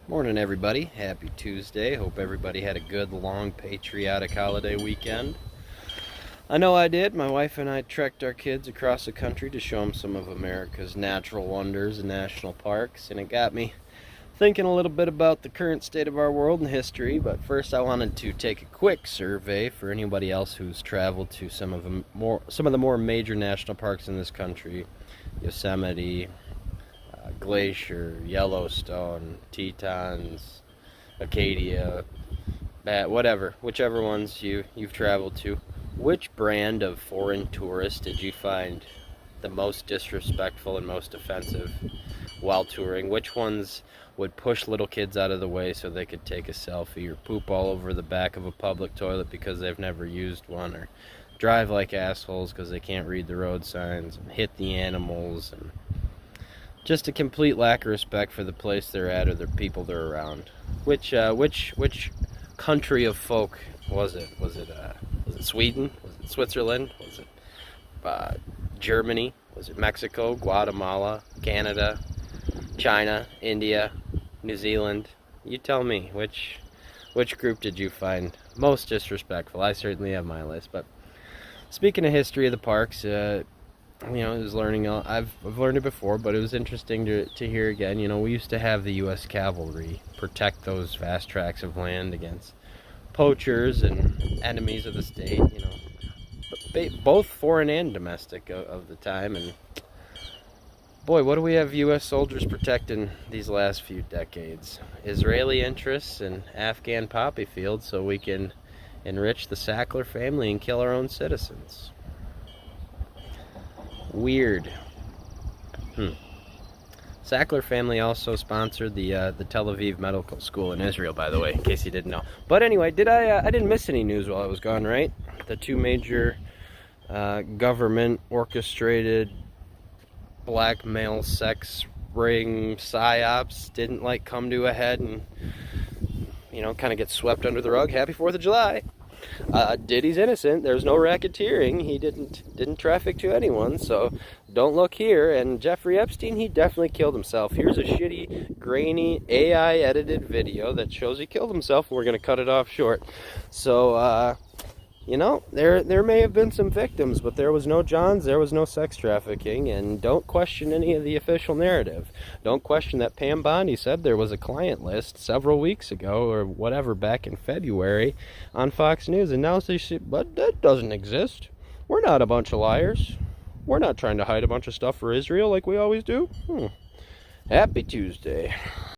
Morning, everybody. Happy Tuesday. Hope everybody had a good, long, patriotic holiday weekend. I know I did. My wife and I trekked our kids across the country to show them some of America's natural wonders and national parks, and it got me thinking a little bit about the current state of our world and history. But first, I wanted to take a quick survey for anybody else who's traveled to some of the more major national parks in this country: Yosemite, Glacier, Yellowstone, Tetons, Acadia, whichever ones you've traveled to. Which brand of foreign tourist did you find the most disrespectful and most offensive while touring? Which ones would push little kids out of the way so they could take a selfie, or poop all over the back of a public toilet because they've never used one, or drive like assholes because they can't read the road signs, and hit the animals, and just a complete lack of respect for the place they're at or the people they're around? Which country of folk was it? Was it Sweden? Was it Switzerland? Was it Germany? Was it Mexico, Guatemala, Canada, China, India, New Zealand? You tell me, which group did you find most disrespectful? I certainly have my list. But speaking of history of the parks, I was learning. I've learned it before, but it was interesting to hear again. We used to have the U.S. cavalry protect those vast tracts of land against poachers and enemies of the state. Both foreign and domestic of the time. And boy, what do we have U.S. soldiers protecting these last few decades? Israeli interests and Afghan poppy fields, so we can enrich the Sackler family and kill our own citizens. Weird. Sackler family also sponsored the Tel Aviv Medical School in Israel, by the way, in case you didn't know. But anyway, I didn't miss any news while I was gone, right? The two major government orchestrated blackmail sex ring psyops didn't come to a head and kind of get swept under the rug. Happy 4th of July. Diddy's innocent. There's no racketeering. He didn't traffic to anyone, so don't look here. And Jeffrey Epstein, he definitely killed himself. Here's a shitty, grainy, AI-edited video that shows he killed himself, and we're going to cut it off short. So, there may have been some victims, but there was no Johns, there was no sex trafficking, and don't question any of the official narrative. Don't question that Pam Bondi said there was a client list several weeks ago, or whatever, back in February, on Fox News, and now they say, but that doesn't exist. We're not a bunch of liars. We're not trying to hide a bunch of stuff for Israel like we always do. Happy Tuesday.